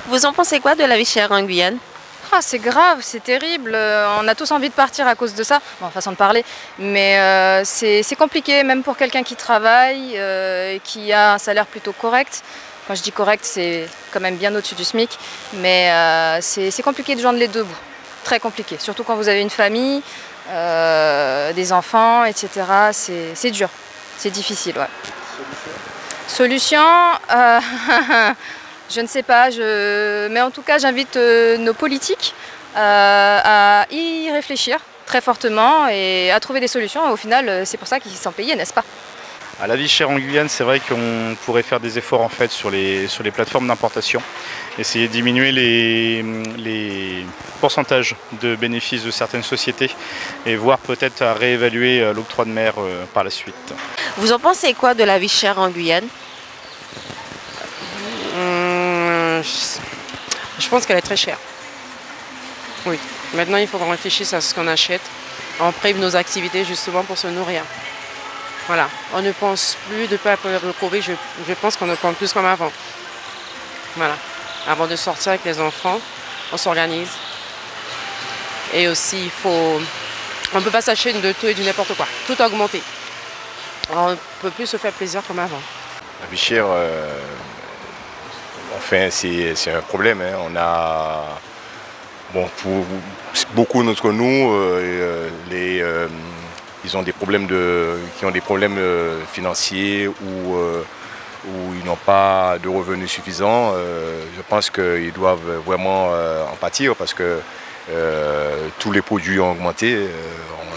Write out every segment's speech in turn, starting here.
Vous en pensez quoi de la vie chère en Guyane? Ah, c'est grave, c'est terrible. On a tous envie de partir à cause de ça. Bon, façon de parler. Mais c'est compliqué, même pour quelqu'un qui travaille et qui a un salaire plutôt correct. Quand je dis correct, c'est quand même bien au-dessus du SMIC. Mais c'est compliqué de joindre les deux bouts. Très compliqué. Surtout quand vous avez une famille, des enfants, etc. C'est dur. C'est difficile, ouais. Solution je ne sais pas, mais en tout cas j'invite nos politiques à y réfléchir très fortement et à trouver des solutions. Au final, c'est pour ça qu'ils sont payés, n'est-ce pas? À la vie chère en Guyane, c'est vrai qu'on pourrait faire des efforts en fait sur les plateformes d'importation, essayer de diminuer les pourcentages de bénéfices de certaines sociétés et voir peut-être à réévaluer l'octroi de mer par la suite. Vous en pensez quoi de la vie chère en Guyane? Je pense qu'elle est très chère. Oui. Maintenant, il faut qu'on réfléchisse à ce qu'on achète. On prive nos activités justement pour se nourrir. Voilà. On ne pense plus, depuis le Covid, je pense qu'on ne pense plus comme avant. Voilà. Avant de sortir avec les enfants, on s'organise. Et aussi, on ne peut pas s'acheter de tout et du n'importe quoi. Tout a augmenté. On ne peut plus se faire plaisir comme avant. La vie chère, enfin, c'est un problème. Hein. On a, bon, pour beaucoup d'entre nous, ils ont des problèmes financiers ou ils n'ont pas de revenus suffisants. Je pense qu'ils doivent vraiment en pâtir parce que tous les produits ont augmenté,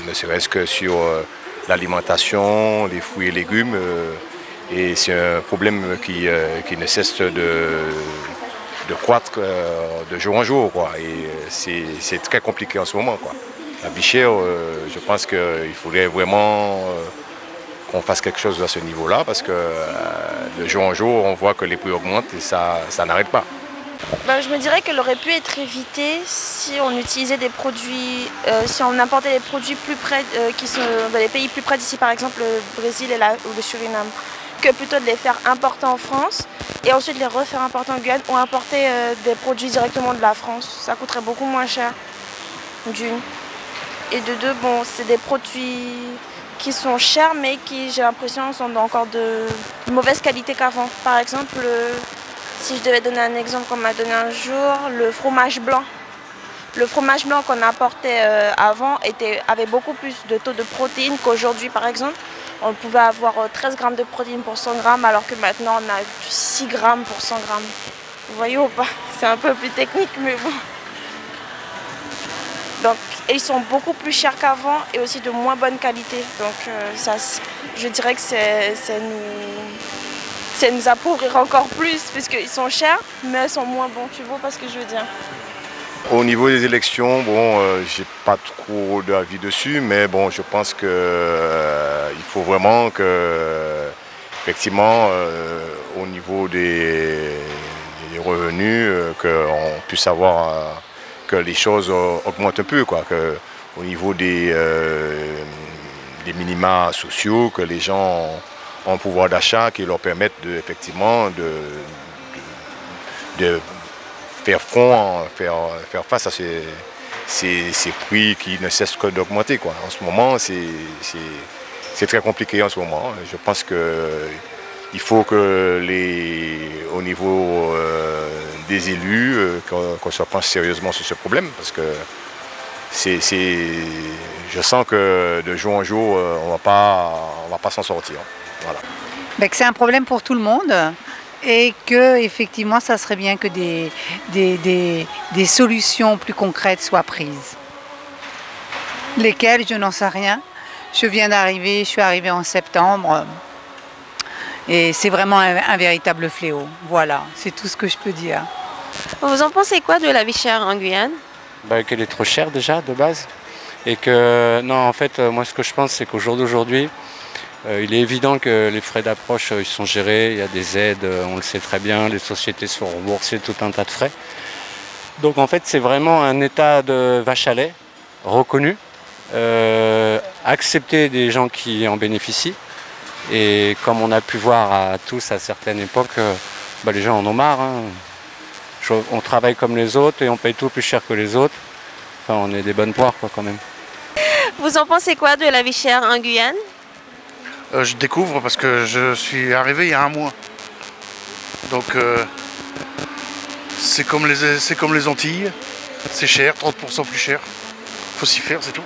ne serait-ce que sur l'alimentation, les fruits et légumes. Et c'est un problème qui ne cesse de croître de jour en jour, quoi. Et c'est très compliqué en ce moment, quoi. La vie chère, je pense qu'il faudrait vraiment qu'on fasse quelque chose à ce niveau-là, parce que de jour en jour, on voit que les prix augmentent et ça n'arrête pas. Je me dirais qu'elle aurait pu être évitée si on utilisait des produits, si on importait des produits plus près, qui sont dans les pays plus près d'ici, par exemple le Brésil ou le Suriname, que plutôt de les faire importer en France et ensuite les refaire importer en Guyane ou importer des produits directement de la France. Ça coûterait beaucoup moins cher, d'une. Et de deux, bon, c'est des produits qui sont chers mais qui, j'ai l'impression, sont encore de mauvaise qualité qu'avant. Par exemple, si je devais donner un exemple qu'on m'a donné un jour, le fromage blanc. Le fromage blanc qu'on apportait avant avait beaucoup plus de taux de protéines qu'aujourd'hui, par exemple. On pouvait avoir 13 grammes de protéines pour 100 grammes, alors que maintenant on a 6 grammes pour 100 grammes. Vous voyez ou pas? C'est un peu plus technique, mais bon. Donc, ils sont beaucoup plus chers qu'avant et aussi de moins bonne qualité. Donc, je dirais que ça nous appauvrir encore plus, puisqu'ils sont chers, mais ils sont moins bons. Tu vois pas ce que je veux dire? Au niveau des élections, bon, j'ai pas trop d'avis dessus, mais bon, je pense que il faut vraiment que, effectivement, au niveau des revenus, qu'on puisse avoir que les choses augmentent un peu, quoi, que au niveau des minima sociaux, que les gens ont un pouvoir d'achat qui leur permettent effectivement de faire front, faire face à ces prix qui ne cessent que d'augmenter, quoi. En ce moment, c'est très compliqué en ce moment. Je pense qu'il faut que au niveau des élus, qu'on se penche sérieusement sur ce problème, parce que je sens que de jour en jour, on va pas s'en sortir. Voilà. Que c'est un problème pour tout le monde. Et que effectivement, ça serait bien que des solutions plus concrètes soient prises. Lesquelles, je n'en sais rien. Je viens d'arriver, je suis arrivée en septembre. Et c'est vraiment un véritable fléau. Voilà, c'est tout ce que je peux dire. Vous en pensez quoi de la vie chère en Guyane? Qu'elle est trop chère déjà, de base. Et que, non, en fait, moi ce que je pense, c'est qu'au jour d'aujourd'hui, il est évident que les frais d'approche ils sont gérés, il y a des aides, on le sait très bien, les sociétés sont remboursées, tout un tas de frais. Donc en fait c'est vraiment un état de vache à lait reconnu, accepter des gens qui en bénéficient. Et comme on a pu voir tous à certaines époques, les gens en ont marre. Hein. On travaille comme les autres et on paye tout plus cher que les autres. Enfin, on est des bonnes poires, quoi, quand même. Vous en pensez quoi de la vie chère en Guyane? Je découvre parce que je suis arrivé il y a un mois. Donc c'est comme les Antilles, c'est cher, 30% plus cher. Faut s'y faire, c'est tout.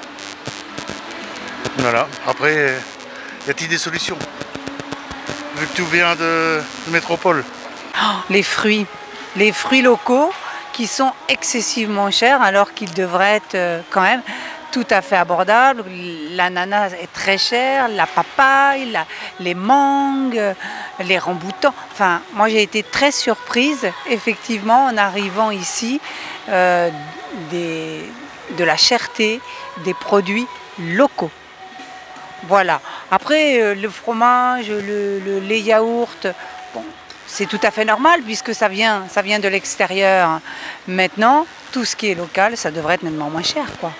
Voilà. Après, y a-t-il des solutions? Vu que tout vient de métropole. Oh, les fruits locaux qui sont excessivement chers alors qu'ils devraient être quand même tout à fait abordables. L'ananas est très cher, la papaye, les mangues, les ramboutans. Enfin, moi j'ai été très surprise effectivement en arrivant ici de la cherté des produits locaux. Voilà. Après, le fromage, les yaourts, bon, c'est tout à fait normal puisque ça vient de l'extérieur. Maintenant, tout ce qui est local, ça devrait être nettement moins cher, quoi.